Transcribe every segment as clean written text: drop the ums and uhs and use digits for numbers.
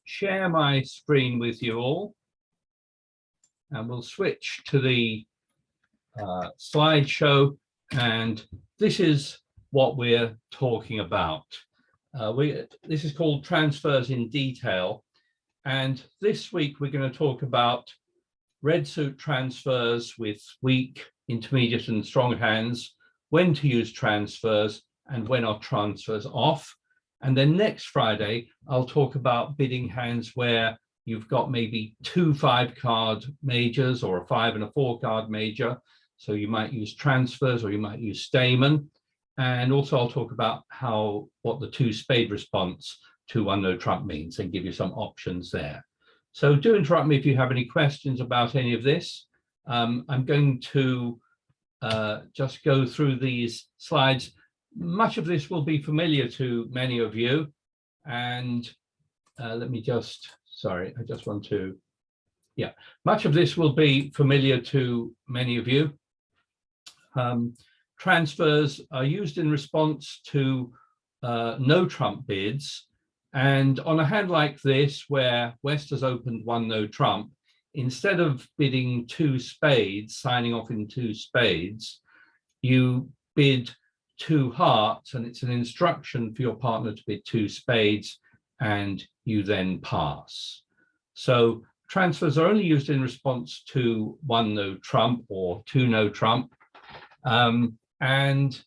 share my screen with you all, and we'll switch to the slideshow, and this is what we're talking about. This is called Transfers in Detail, and this week we're going to talk about red suit transfers with weak, intermediate and strong hands, when to use transfers and when are transfers off. And then next Friday, I'll talk about bidding hands where you've got maybe 2 5-card majors or a 5 and a 4-card major. So you might use transfers or you might use Stayman. And also I'll talk about what the 2 spade response to 1 no trump means and give you some options there. So do interrupt me if you have any questions about any of this. I'm going to just go through these slides. Much of this will be familiar to many of you. And let me just, sorry, I just want to, yeah, much of this will be familiar to many of you. Transfers are used in response to no trump bids. And on a hand like this, where West has opened 1 no trump, instead of bidding 2 spades, signing off in 2 spades, you bid 2 hearts, and it's an instruction for your partner to bid 2 spades, and you then pass. So transfers are only used in response to 1 no trump or 2 no trump, and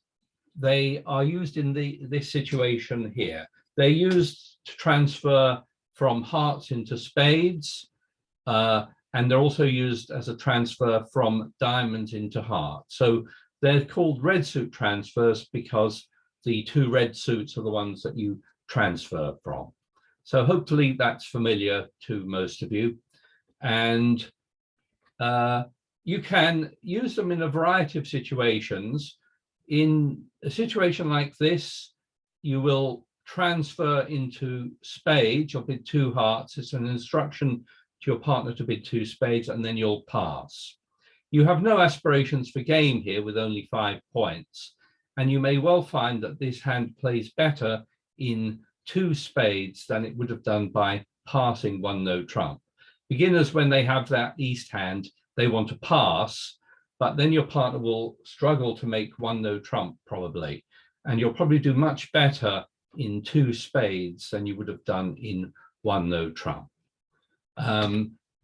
they are used in this situation here. They're used to transfer from hearts into spades, and they're also used as a transfer from diamonds into hearts. So they're called red suit transfers because the 2 red suits are the ones that you transfer from. So hopefully that's familiar to most of you. And you can use them in a variety of situations. In a situation like this, you will transfer into spades, you'll bid 2 hearts. It's an instruction to your partner to bid 2 spades, and then you'll pass. You have no aspirations for game here with only 5 points, and you may well find that this hand plays better in 2 spades than it would have done by passing 1 no trump. Beginners, when they have that east hand, they want to pass, but then your partner will struggle to make 1 no trump probably, and you'll probably do much better in 2 spades than you would have done in 1 no trump.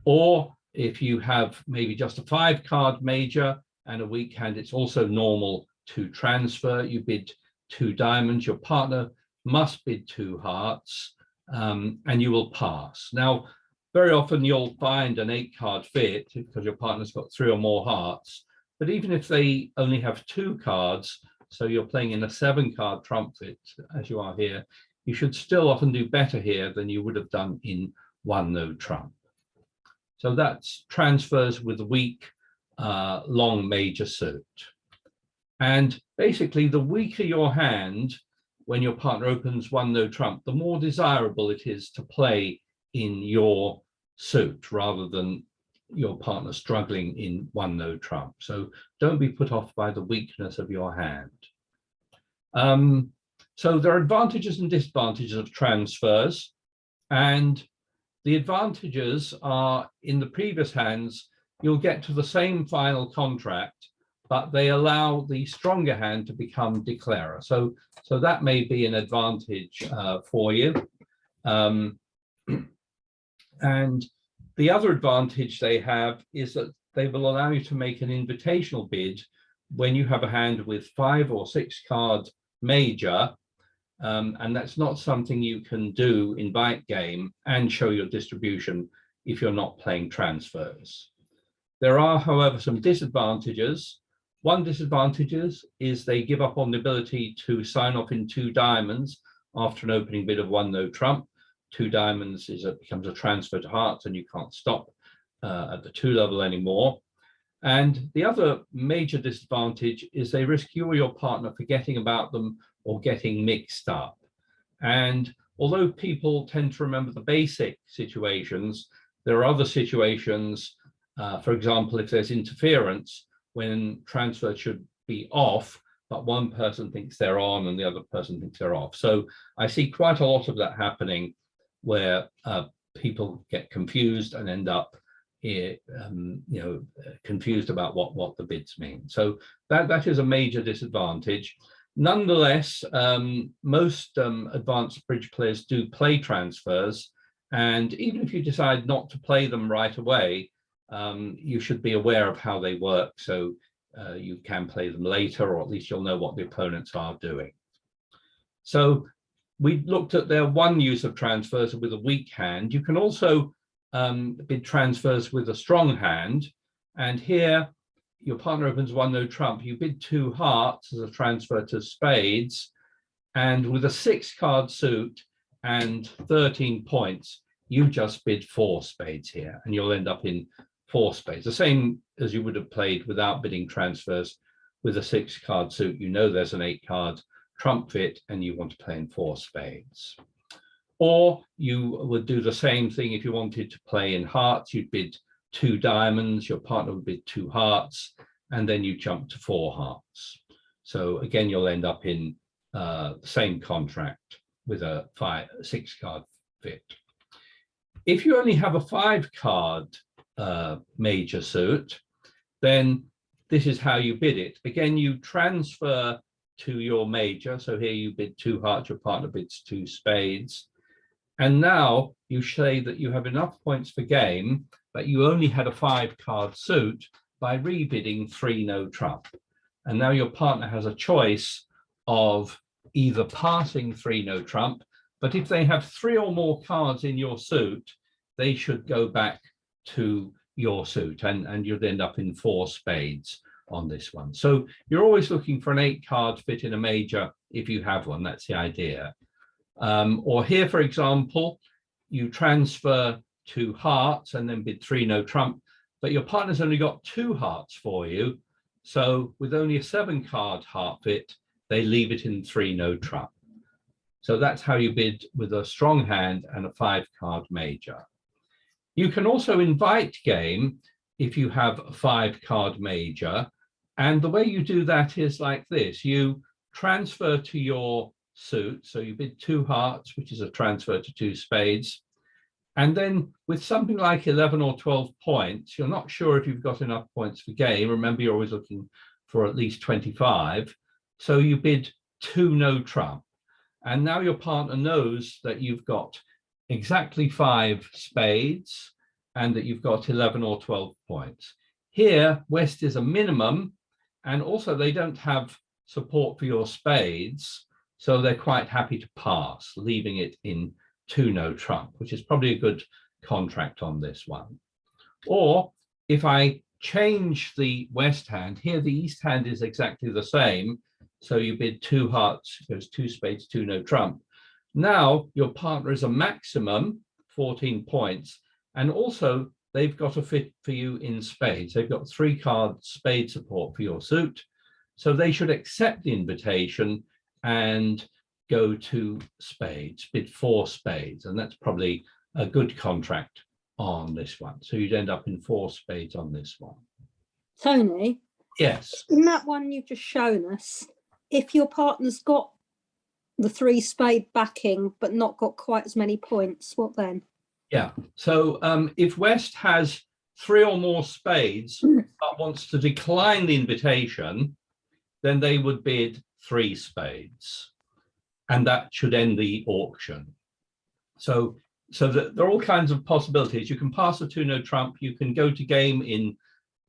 Or if you have maybe just a 5-card major and a weak hand, it's also normal to transfer. You bid 2 diamonds, your partner must bid 2 hearts, and you will pass. Now, very often you'll find an 8-card fit because your partner's got 3 or more hearts, but even if they only have 2 cards, so you're playing in a 7-card trump fit, as you are here, you should still often do better here than you would have done in 1 no trump. So that's transfers with weak, long major suit. And basically, the weaker your hand when your partner opens 1 no trump, the more desirable it is to play in your suit rather than your partner struggling in 1 no trump. So don't be put off by the weakness of your hand. So there are advantages and disadvantages of transfers, and the advantages are in the previous hands, you'll get to the same final contract, but they allow the stronger hand to become declarer. So that may be an advantage for you. And the other advantage they have is that they will allow you to make an invitational bid when you have a hand with 5 or 6 card major, and that's not something you can do in bite game and show your distribution if you're not playing transfers. There are, however, some disadvantages. One disadvantage is they give up on the ability to sign off in 2 diamonds after an opening bid of 1 no trump. 2 diamonds becomes a transfer to hearts, and you can't stop at the 2 level anymore. And the other major disadvantage is they risk you or your partner forgetting about them or getting mixed up. And although people tend to remember the basic situations, there are other situations, for example, if there's interference, when transfer should be off, but one person thinks they're on and the other person thinks they're off. So I see quite a lot of that happening where people get confused and end up confused about what the bids mean. So that is a major disadvantage. Nonetheless, most advanced bridge players do play transfers, and even if you decide not to play them right away, you should be aware of how they work, so you can play them later, or at least you'll know what the opponents are doing. So we looked at their one use of transfers with a weak hand. You can also bid transfers with a strong hand, and here your partner opens 1 no trump, you bid 2 hearts as a transfer to spades, and with a 6-card suit and 13 points, you just bid 4 spades here, and you'll end up in 4 spades, the same as you would have played without bidding transfers with a 6-card suit. You know there's an 8-card trump fit and you want to play in 4 spades. Or you would do the same thing if you wanted to play in hearts. You'd bid 2 diamonds, your partner would bid 2 hearts, and then you jump to 4 hearts. So again, you'll end up in the same contract with a 6-card fit. If you only have a 5-card major suit, then this is how you bid it. Again, you transfer to your major. So here you bid 2 hearts, your partner bids 2 spades. And now you say that you have enough points for game, but you only had a 5-card suit by rebidding 3 no trump. And now your partner has a choice of either passing 3 no trump, but if they have 3 or more cards in your suit, they should go back to your suit, and you'd end up in 4 spades on this one. So you're always looking for an 8-card fit in a major if you have one. That's the idea. Or here, for example, you transfer to hearts and then bid 3 no trump, but your partner's only got 2 hearts for you. So with only a 7-card heart fit, they leave it in 3 no trump. So that's how you bid with a strong hand and a 5-card major. You can also invite game if you have a 5-card major. And the way you do that is like this. You transfer to your suit. So you bid 2 hearts, which is a transfer to 2 spades. And then with something like 11 or 12 points, you're not sure if you've got enough points for game. Remember, you're always looking for at least 25. So you bid 2 no trump. And now your partner knows that you've got exactly 5 spades and that you've got 11 or 12 points. Here, West is a minimum, and also they don't have support for your spades, so they're quite happy to pass, leaving it in 2 no trump, which is probably a good contract on this one. Or if I change the West hand, here the East hand is exactly the same, so you bid 2 hearts, goes 2 spades, 2 no trump. Now your partner is a maximum 14 points, and also they've got a fit for you in spades. They've got 3-card spade support for your suit, so they should accept the invitation and go to spades, bid 4 spades, and that's probably a good contract on this one. So you'd end up in 4 spades on this one. Tony? Yes. In that one you've just shown us, if your partner's got the 3 spade backing but not got quite as many points, what then? Yeah, so if West has 3 or more spades but wants to decline the invitation, then they would bid 3 spades, and that should end the auction. So there are all kinds of possibilities. You can pass a 2 no trump, you can go to game in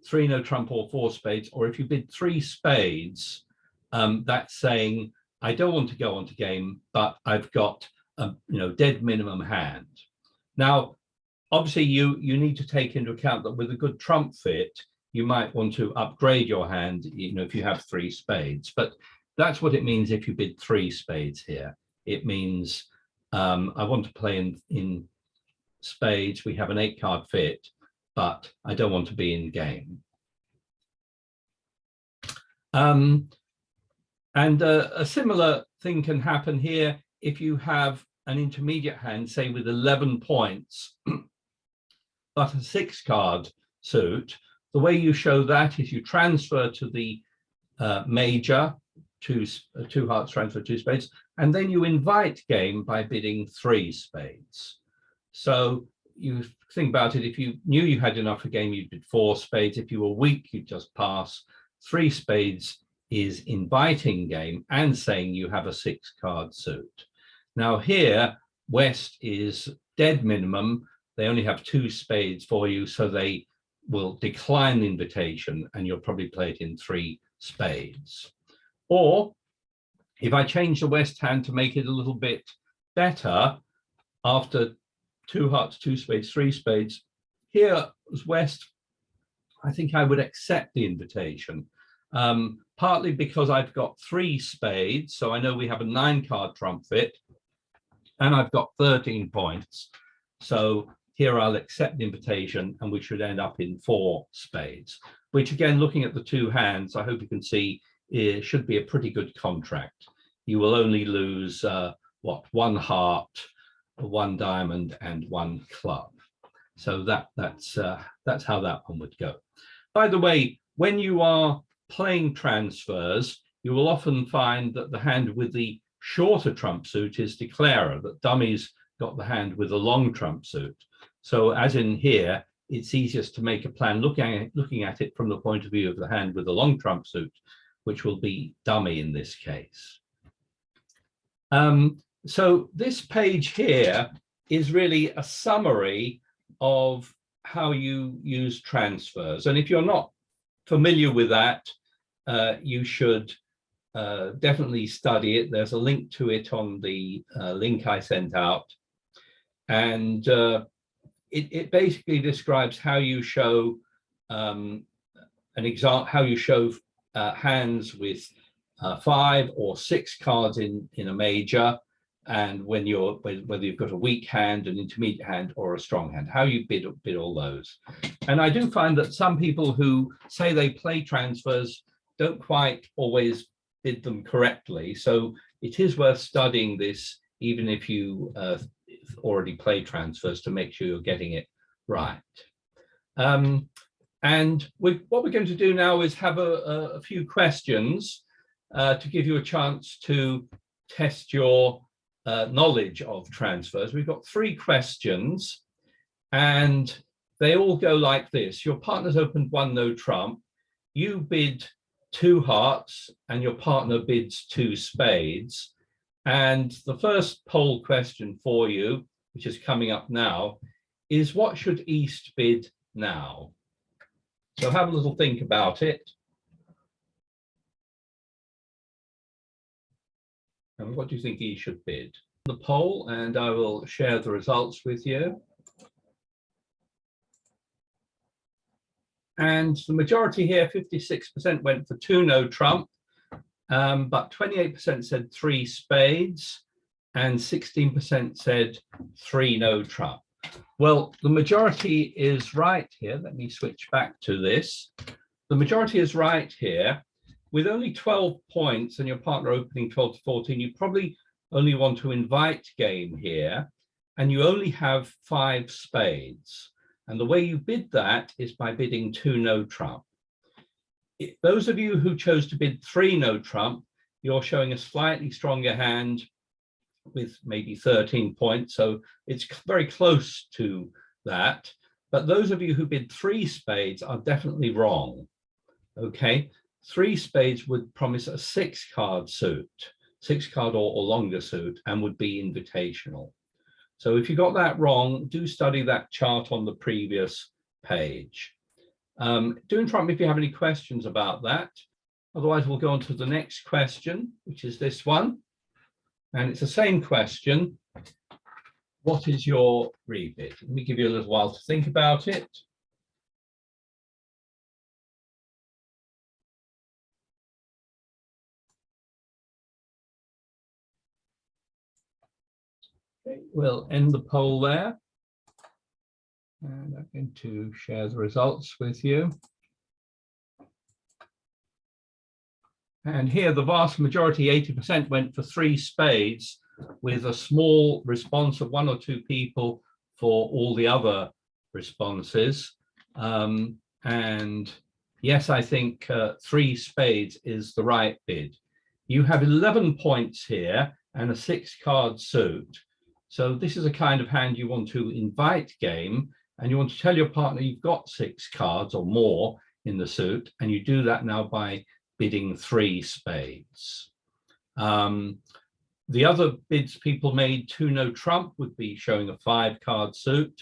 3 no trump or 4 spades, or if you bid 3 spades, that's saying, I don't want to go on to game, but I've got a dead minimum hand. Now, obviously, you need to take into account that with a good trump fit, you might want to upgrade your hand, if you have 3 spades. But that's what it means if you bid 3 spades here. It means I want to play in spades. We have an 8-card fit, but I don't want to be in game. And a similar thing can happen here if you have an intermediate hand, say with 11 points, but a 6-card suit. The way you show that is you transfer to the major, 2 hearts transfer 2 spades, and then you invite game by bidding 3 spades. So you think about it, if you knew you had enough for a game, you'd bid 4 spades. If you were weak, you'd just pass. 3 spades is inviting game and saying you have a 6-card suit. Now here, West is dead minimum. They only have 2 spades for you, so they will decline the invitation and you'll probably play it in 3 spades. Or if I change the West hand to make it a little bit better, after 2 hearts, 2 spades, 3 spades, here as West, I think I would accept the invitation, partly because I've got 3 spades, so I know we have a 9-card trump fit, and I've got 13 points. So here I'll accept the invitation, and we should end up in 4 spades, which again, looking at the 2 hands, I hope you can see it should be a pretty good contract. You will only lose, 1 heart, 1 diamond, and 1 club. So that's how that one would go. By the way, when you are playing transfers, you will often find that the hand with the shorter trump suit is declarer, that dummies got the hand with a long trump suit. So as in here, it's easiest to make a plan looking at it from the point of view of the hand with a long trump suit, which will be dummy in this case. So this page here is really a summary of how you use transfers. And if you're not familiar with that, you should definitely study it. There's a link to it on the link I sent out. And it basically describes how you show an example, how you show hands with 5 or 6 cards in a major, and when whether you've got a weak hand, an intermediate hand, or a strong hand, how you bid all those. And I do find that some people who say they play transfers don't quite always bid them correctly. So it is worth studying this, even if you already play transfers, to make sure you're getting it right. And what we're going to do now is have a few questions to give you a chance to test your knowledge of transfers. We've got 3 questions, and they all go like this. Your partner's opened 1 no trump. You bid 2 hearts, and your partner bids 2 spades. And the first poll question for you, which is coming up now, is what should East bid now? So have a little think about it. And what do you think East should bid? The poll, and I will share the results with you. And the majority here, 56% went for 2 no trump, but 28% said 3 spades, and 16% said 3 no trump. Well, the majority is right here. Let me switch back to this. The majority is right here. With only 12 points and your partner opening 12 to 14, you probably only want to invite game here, and you only have 5 spades. And the way you bid that is by bidding 2 no trump. Those of you who chose to bid 3 no trump, you're showing a slightly stronger hand with maybe 13 points, so it's very close to that. But those of you who bid 3 spades are definitely wrong. Okay, 3 spades would promise a 6-card suit, 6-card or longer suit, and would be invitational. So if you got that wrong, do study that chart on the previous page. Do interrupt me if you have any questions about that. Otherwise, we'll go on to the next question, which is this one. And it's the same question. What is your rebid? Let me give you a little while to think about it. Okay, we'll end the poll there. And I'm going to share the results with you. And here the vast majority, 80%, went for 3 spades, with a small response of 1 or 2 people for all the other responses. And yes, I think 3 spades is the right bid. You have 11 points here and a 6-card suit. So this is a kind of hand you want to invite game, and you want to tell your partner you've got 6 cards or more in the suit, and you do that now by bidding 3 spades. The other bids people made, 2 no trump would be showing a 5-card suit.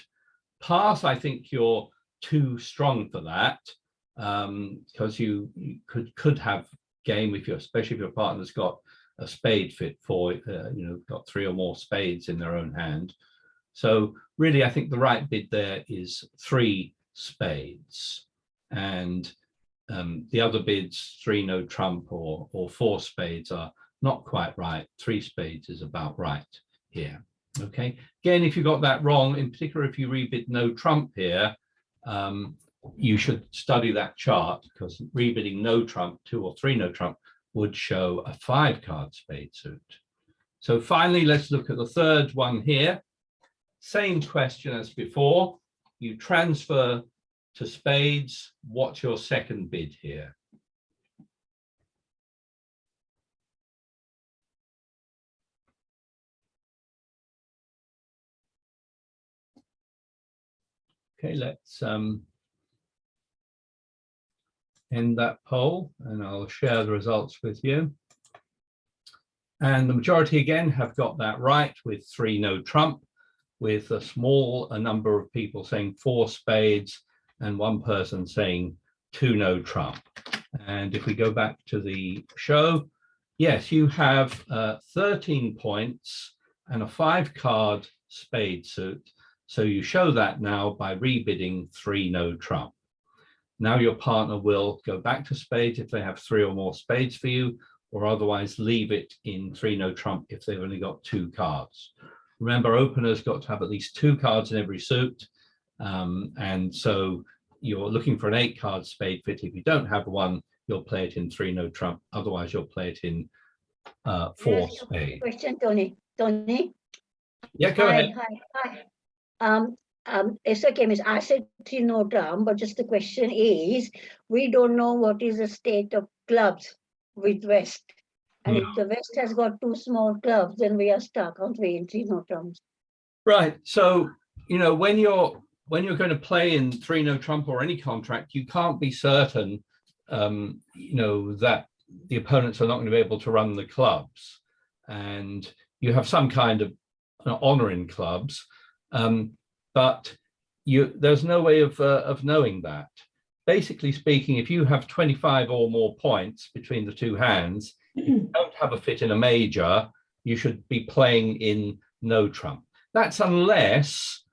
Pass, I think you're too strong for that, because you could have game if you're, especially if your partner's got a spade fit for, got 3 or more spades in their own hand. So really, I think the right bid there is 3 spades. And the other bids, 3 no trump or 4 spades, are not quite right. 3 spades is about right here. Okay. Again, if you got that wrong, in particular, if you rebid no trump here, you should study that chart, because rebidding no trump, 2 or 3 no trump, would show a 5-card spade suit. So finally, let's look at the third one here. Same question as before. You transfer to spades. What's your second bid here? Okay, let's end that poll, and I'll share the results with you. And the majority again have got that right, with 3 no trump, with a small number of people saying 4 spades and 1 person saying 2 no trump. And if we go back to the show, yes, you have 13 points and a 5-card spade suit. So you show that now by rebidding 3 no trump. Now your partner will go back to spades if they have 3 or more spades for you, or otherwise leave it in 3 no trump if they've only got 2 cards. Remember, openers got to have at least 2 cards in every suit. And so you're looking for an 8-card spade fit. If you don't have one, you'll play it in 3 no trump. Otherwise, you'll play it in 4 spades. Question, Tony. Tony? Yeah, go ahead. Hi. It's okay, Miss. I said 3 no trump, but just the question is, we don't know what is the state of clubs with West. And if the West has got 2 small clubs, then we are stuck, aren't we, in 3 no trumps? Right. So, when you're going to play in 3 no trump or any contract, you can't be certain, that the opponents are not going to be able to run the clubs, and you have some kind of honor in clubs, but there's no way of knowing that. Basically speaking, if you have 25 or more points between the 2 hands, if you don't have a fit in a major, you should be playing in no trump. That's unless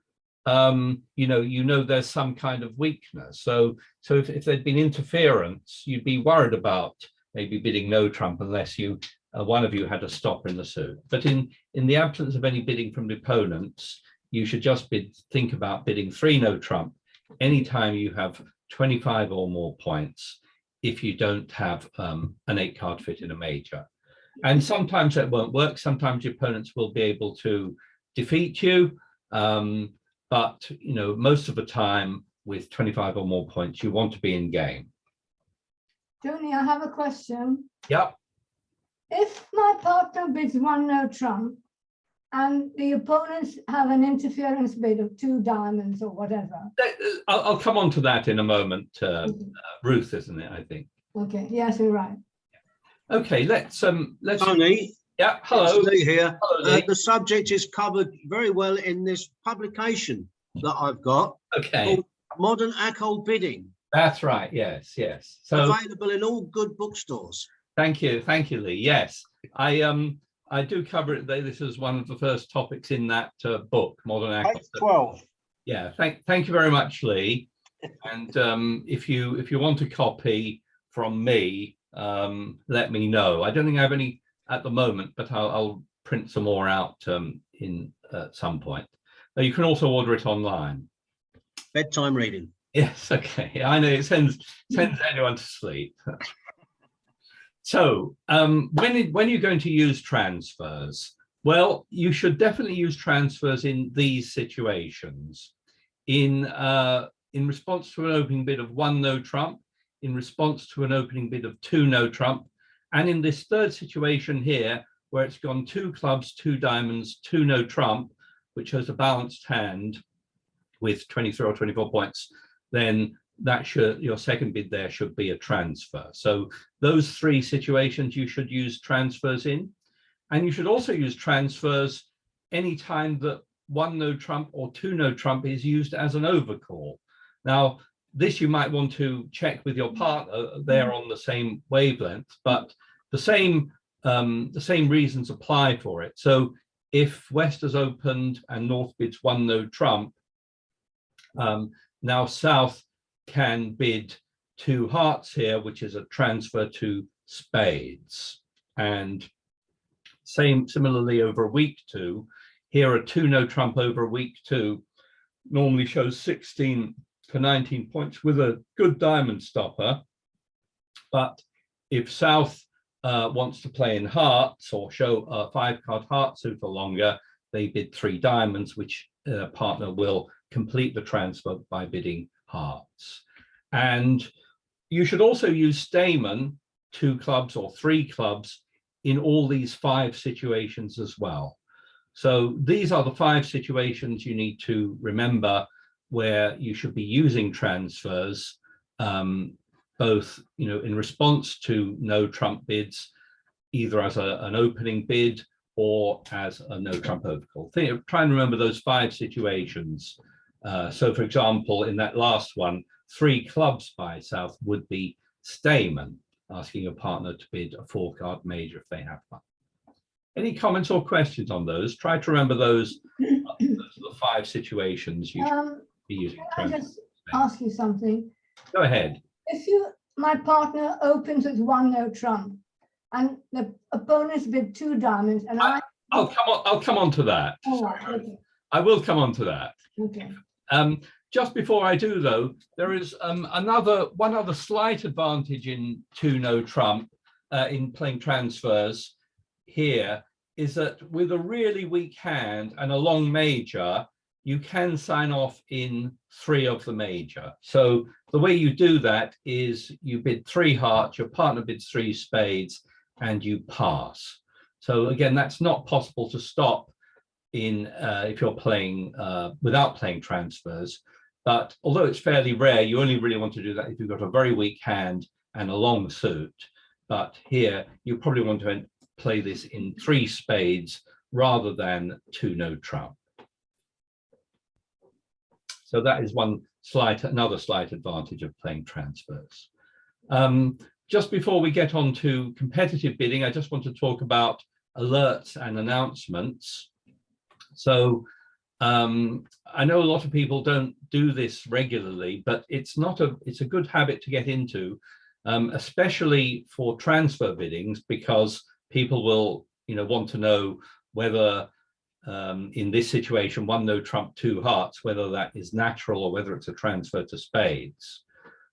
there's some kind of weakness. So if there'd been interference, you'd be worried about maybe bidding no trump unless one of you had a stopper in the suit. But in the absence of any bidding from the opponents, you should just think about bidding 3 no trump anytime you have 25 or more points, if you don't have an 8-card fit in a major. And sometimes that won't work. Sometimes your opponents will be able to defeat you. But most of the time with 25 or more points, you want to be in game. Tony, I have a question. Yep. If my partner bids 1 no trump and the opponents have an interference bid of 2 diamonds or whatever. I'll come on to that in a moment. Ruth, isn't it, I think? Okay, yes, you're right. Okay, let's Tony. Yeah, hello. It's Lee here. Hello, Lee. The subject is covered very well in this publication that I've got. Okay. Called Modern ACOL Bidding. That's right. Yes. So available in all good bookstores. Thank you, Lee. Yes, I do cover it. This is one of the first topics in that book, Modern ACOL. Page 12. Yeah. Thank you very much, Lee. And if you want a copy from me, let me know. I don't think I have any at the moment, but I'll print some more out in at some point. You can also order it online. Bedtime reading. Yes, okay. I know it sends anyone to sleep. So when you're going to use transfers, well, you should definitely use transfers in these situations. In response to an opening bid of 1 no trump, in response to an opening bid of 2 no trump, and in this third situation here, where it's gone 2 clubs, 2 diamonds, 2 no trump, which shows a balanced hand with 23 or 24 points, then that should, your second bid there should be a transfer. So those three situations you should use transfers in. And you should also use transfers anytime that one no trump or two no trump is used as an overcall. Now, this you might want to check with your partner, they're on the same wavelength, but the same reasons apply for it. So if West has opened and North bids one no trump, now South can bid two hearts here, which is a transfer to spades. And similarly over week two, here a two no trump over week two normally shows 16 to 19 points with a good diamond stopper. But if South wants to play in hearts or show a 5-card heart suit or longer, they bid 3 diamonds, which partner will complete the transfer by bidding hearts. And you should also use Stayman, 2 clubs or 3 clubs, in all these 5 situations as well. So these are the 5 situations you need to remember where you should be using transfers, both in response to no trump bids, either as an opening bid or as a no trump overcall. Try and remember those 5 situations. So for example, in that last one, 3 clubs by South would be Stayman, asking your partner to bid a 4-card major if they have one. Any comments or questions on those? Try to remember those, those are the 5 situations you should be using. Can I just ask you something? Go ahead. If my partner opens with one no trump and the opponent's bid 2 diamonds and I'll come on to that. Oh, okay. I will come on to that. Okay. Just before I do, though, there is one other slight advantage in 2 no trump in playing transfers here, is that with a really weak hand and a long major, you can sign off in 3 of the major. So the way you do that is you bid 3 hearts, your partner bids 3 spades, and you pass. So again, that's not possible to stop in if you're playing without playing transfers. But although it's fairly rare, you only really want to do that if you've got a very weak hand and a long suit. But here, you probably want to play this in 3 spades rather than 2 no trump. So that is another slight advantage of playing transfers. Just before we get on to competitive bidding, I just want to talk about alerts and announcements. So I know a lot of people don't do this regularly, but it's a good habit to get into, especially for transfer biddings, because people will want to know whether in this situation 1 no trump 2 hearts, whether that is natural or whether it's a transfer to spades.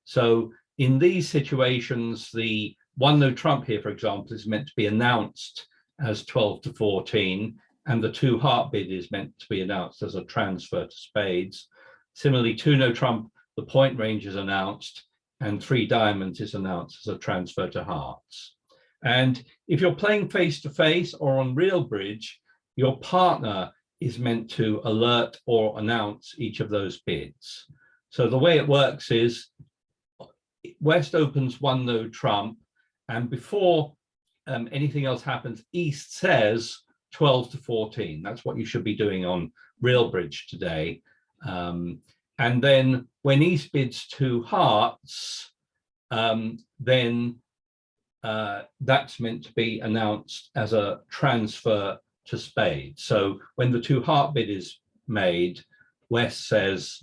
So in these situations, the 1 no trump here, for example, is meant to be announced as 12 to 14, and the 2 heart bid is meant to be announced as a transfer to spades. Similarly, 2 no trump, the point range is announced, and 3 diamonds is announced as a transfer to hearts. And if you're playing face-to-face or on real bridge, your partner is meant to alert or announce each of those bids. So the way it works is West opens 1 no trump, and before anything else happens, East says 12 to 14. That's what you should be doing on real bridge today. And then when East bids 2 hearts, then that's meant to be announced as a transfer to spades. So when the 2 heart bid is made, West says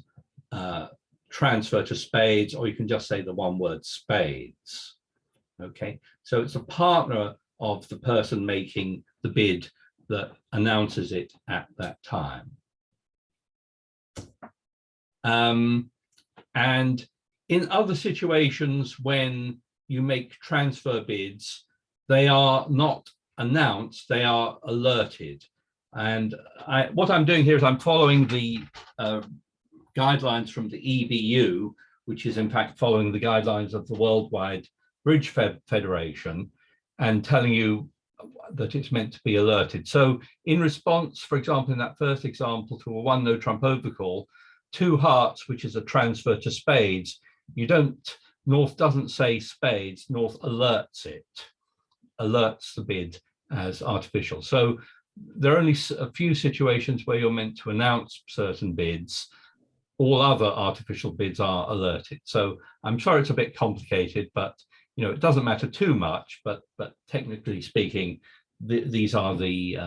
transfer to spades, or you can just say the one word spades. Okay, so it's a partner of the person making the bid that announces it at that time. And in other situations when you make transfer bids, they are not announced, they are alerted. And what I'm doing here is I'm following the guidelines from the EBU, which is in fact following the guidelines of the Worldwide Bridge Federation, and telling you that it's meant to be alerted. So in response, for example, in that first example to a 1 no trump overcall, 2 hearts, which is a transfer to spades, you don't, North doesn't say spades, North alerts it, alerts the bid as artificial. So there are only a few situations where you're meant to announce certain bids. All other artificial bids are alerted. So I'm sorry it's a bit complicated, but you know, it doesn't matter too much, but technically speaking, these are the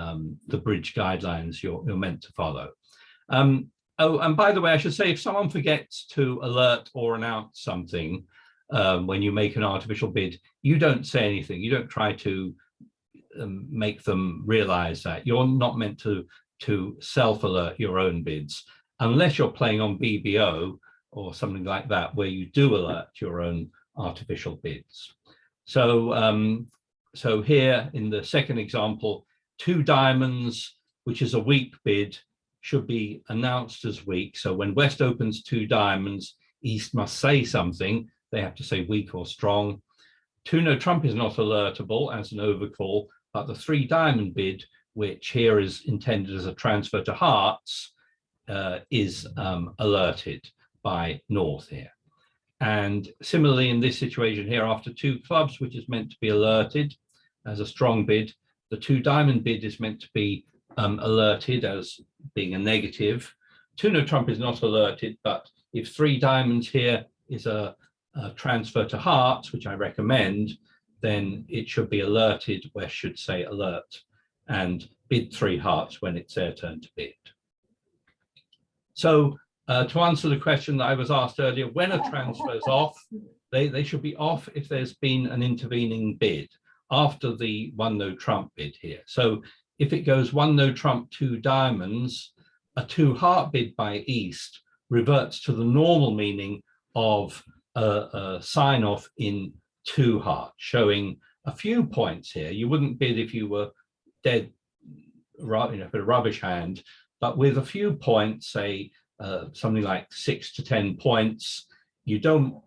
bridge guidelines you're meant to follow. Oh, and by the way, I should say, if someone forgets to alert or announce something when you make an artificial bid, you don't say anything. You don't try to make them realize that. You're not meant to self-alert your own bids, unless you're playing on BBO or something like that, where you do alert your own artificial bids. So, so here in the second example, 2 diamonds, which is a weak bid, should be announced as weak. So when West opens 2 diamonds, East must say something. They have to say weak or strong. 2 no trump is not alertable as an overcall, but the 3 diamond bid, which here is intended as a transfer to hearts, is alerted by North here. And similarly, in this situation here, after 2 clubs, which is meant to be alerted as a strong bid, the 2 diamond bid is meant to be alerted as being a negative. 2 no trump is not alerted, but if 3 diamonds here is a transfer to hearts, which I recommend, then it should be alerted. West should say alert and bid 3 hearts when it's their turn to bid. So to answer the question that I was asked earlier, when a transfer is off, they should be off if there's been an intervening bid after the 1 no trump bid here. So if it goes 1 no trump 2 diamonds, a 2 heart bid by East reverts to the normal meaning of a sign off in 2 hearts, showing a few points here. You wouldn't bid if you were dead, you know, a rubbish hand, but with a few points, say something like 6 to 10 points, you don't,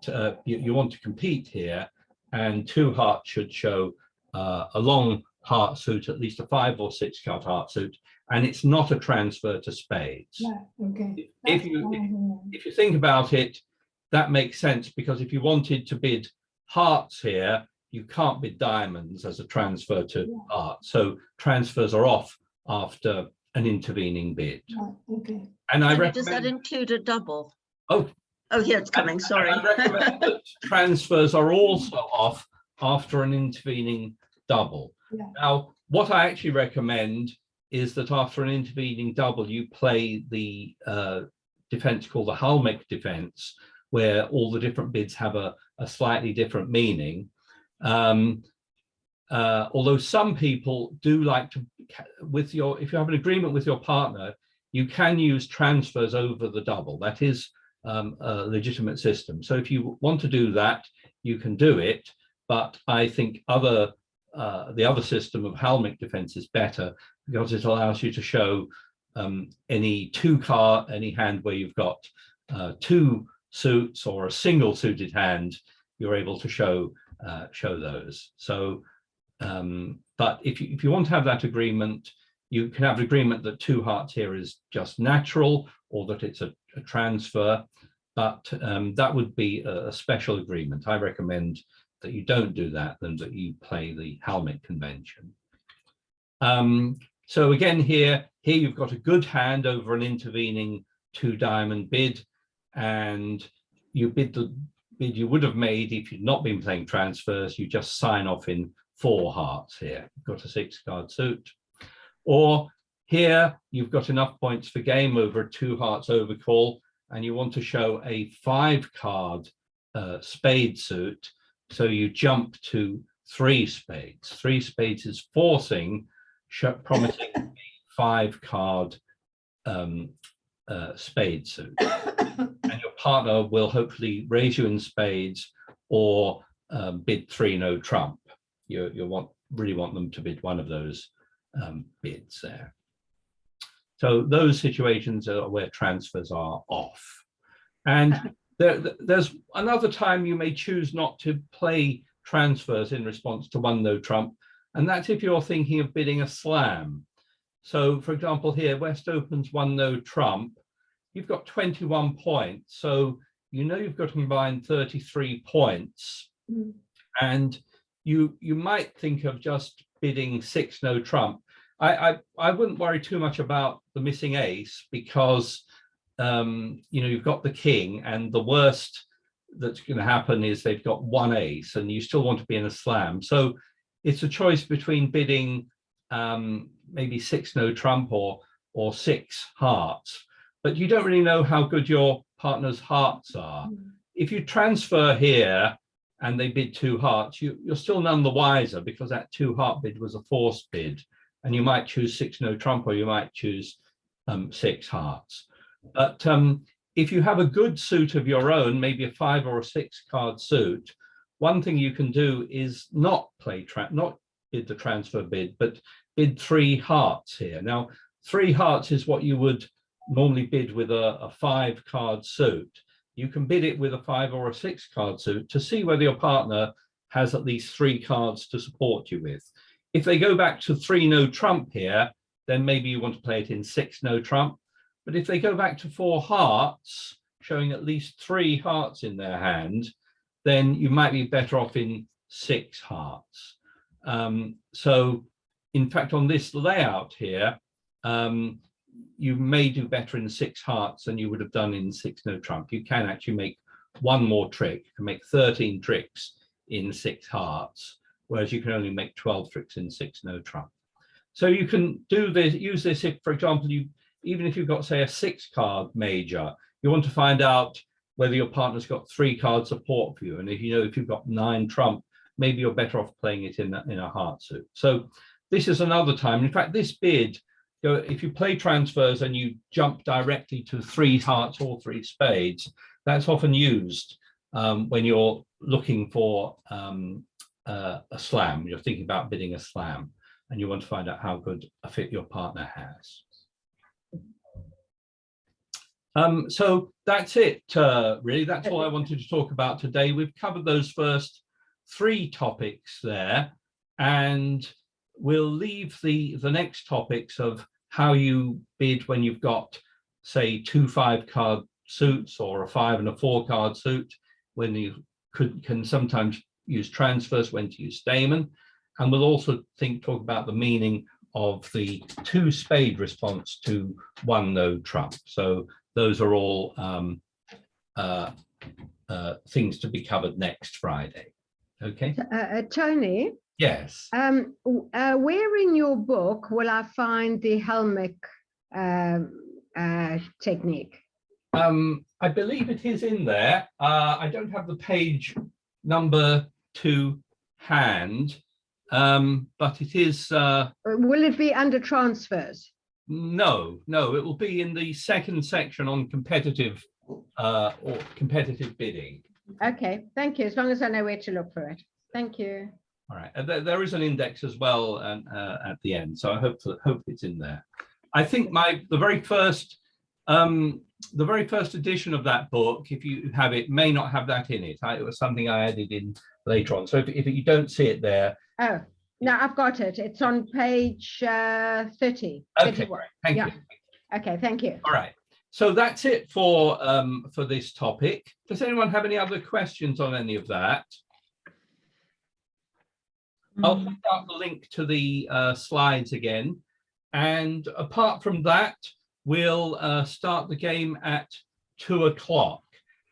you want to compete here, and 2 hearts should show a long heart suit, at least a 5 or 6 card heart suit, and it's not a transfer to spades. Yeah, okay. If you think about it, that makes sense, because if you wanted to bid hearts here, you can't bid diamonds as a transfer to hearts. So transfers are off after an intervening bid. Okay. And I And recommend, does that include a double? Oh. Oh, here it's coming, sorry. I recommend that transfers are also off after an intervening double. Yeah. Now, what I actually recommend is that after an intervening double, you play the defense called the Halmik defense, where all the different bids have a slightly different meaning. Although some people do like to, if you have an agreement with your partner, you can use transfers over the double. That is a legitimate system. So if you want to do that, you can do it. But I think the other system of Halmik defense is better, because it allows you to show any hand where you've got 2 suits or a single suited hand, you're able to show those. So, but if you want to have that agreement, you can have an agreement that 2 hearts here is just natural, or that it's a transfer, but that would be a special agreement. I recommend that you don't do that, than that you play the Halmik convention. So again, here you've got a good hand over an intervening 2 diamond bid, and you bid the bid you would have made if you'd not been playing transfers. You just sign off in 4 hearts here. You've got a 6 card suit. Or here you've got enough points for game over a 2 hearts overcall, and you want to show a 5 card spade suit. So you jump to 3 spades. 3 spades is forcing, promising a 5 card spade suit. And your partner will hopefully raise you in spades, or bid 3 no trump. You really want them to bid one of those bids there. So those situations are where transfers are off. And there's another time you may choose not to play transfers in response to 1 no trump, and that's if you're thinking of bidding a slam. So for example, here, West opens 1 no trump. You've got 21 points. So you know you've got to combine 33 points. And you might think of just bidding 6 no trump. I wouldn't worry too much about the missing ace, because you've got the king, and the worst that's going to happen is they've got 1 ace, and you still want to be in a slam. So it's a choice between bidding maybe 6 no trump or 6 hearts, but you don't really know how good your partner's hearts are. If you transfer here and they bid 2 hearts, you're still none the wiser, because that 2 heart bid was a forced bid, and you might choose 6 no trump, or you might choose 6 hearts. But if you have a good suit of your own, maybe a 5 or a 6 card suit, one thing you can do is not bid the transfer bid, but bid 3 hearts here. Now, 3 hearts is what you would normally bid with a 5 card suit. You can bid it with a 5 or a 6 card suit to see whether your partner has at least 3 cards to support you with. If they go back to 3 no trump here, then maybe you want to play it in 6 no trump. But if they go back to 4 hearts, showing at least 3 hearts in their hand, then you might be better off in 6 hearts. So in fact, on this layout here, you may do better in 6 hearts than you would have done in 6 no trump. You can actually make 1 more trick. You can make 13 tricks in 6 hearts, whereas you can only make 12 tricks in 6 no trump. So you can do this, use this if, for example, even if you've got, say, a 6 card major, you want to find out whether your partner's got 3 card support for you. And if you've got 9 trump, maybe you're better off playing it in a heart suit. So this is another time. In fact, this bid, if you play transfers and you jump directly to 3 hearts or 3 spades, that's often used when you're looking for a slam. You're thinking about bidding a slam, and you want to find out how good a fit your partner has. So that's it, really. That's all I wanted to talk about today. We've covered those first 3 topics there, and we'll leave the next topics of how you bid when you've got, say, 2 5-card suits or a 5 and a 4 card suit, when you can sometimes use transfers, when to use Stayman. And we'll also talk about the meaning of the 2 spade response to 1 no trump. So those are all things to be covered next Friday. Okay. Tony, Yes. where in your book will I find the Helmick technique? I believe it is in there. I don't have the page number to hand, but it is. Will it be under transfers? No, it will be in the second section on competitive or competitive bidding. Okay, thank you. As long as I know where to look for it. Thank you. All right, there is an index as well at the end, so I hope it's in there. I think the very first edition of that book, if you have it, may not have that in it. It was something I added in later on. So if you don't see it there. Oh, no, I've got it. It's on page 30. Okay, great. Thank you. Okay, thank you. All right. So that's it for this topic. Does anyone have any other questions on any of that? I'll put out the link to the slides again. And apart from that, we'll start the game at 2 o'clock.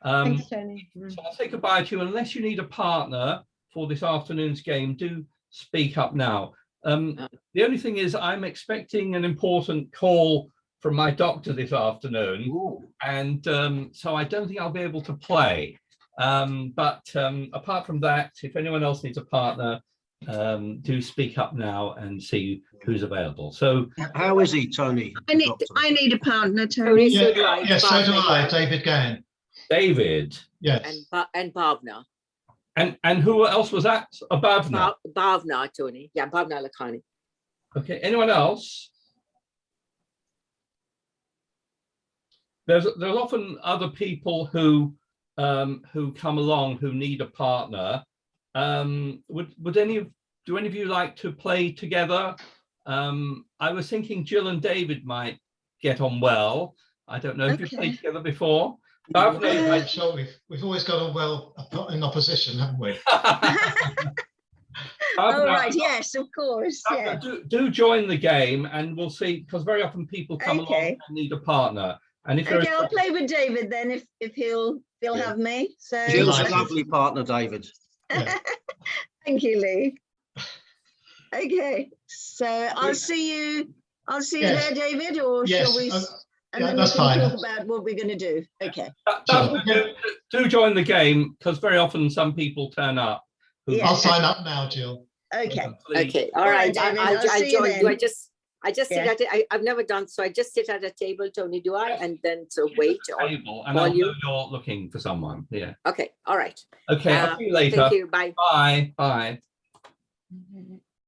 Thanks, Tony. So I'll say goodbye to you. Unless you need a partner for this afternoon's game, do speak up now. The only thing is I'm expecting an important call from my doctor this afternoon. Ooh. And so I don't think I'll be able to play. But apart from that, if anyone else needs a partner, do speak up now and see who's available. So how is he, Tony? I need a partner, Tony. Yes, so do I, David Gahan. David. Yes. And Bhavna. And who else was that? Bhavna. Bhavna, Tony. Yeah, Bhavna Lakhani. Okay, anyone else? There's often other people who come along who need a partner. Would any of do any of you like to play together? I was thinking Jill and David might get on well. I don't know if you've played Okay. together before. I'm Bhavna, sure we've always got on well in opposition, haven't we? All right, yes, of course, yeah. do join the game, and we'll see, because very often people come along Okay. and need a partner. And if you're Okay, I'll play with David then if he'll Yeah. have me. So Jill's a Delighted. lovely partner, David. Yeah. thank you, Lee. Okay, so I'll see you Yes. there, David, or Yes, shall we? And yeah, then that's we can fine. talk about what we're going to do. Okay. do join the game, because very often some people turn up. who- Yeah. I'll sign up now, Jill. Okay. Okay, all All right, right. David, I I'll see you join. Do I then. just sit Yeah. at it? I've never done, so I just sit at a table, Tony, do I? And then so wait. Or, Table, and I'll Call you. know you're looking for someone. Yeah. okay, all right. Okay, I'll see you later. Thank you, bye. Bye. Bye.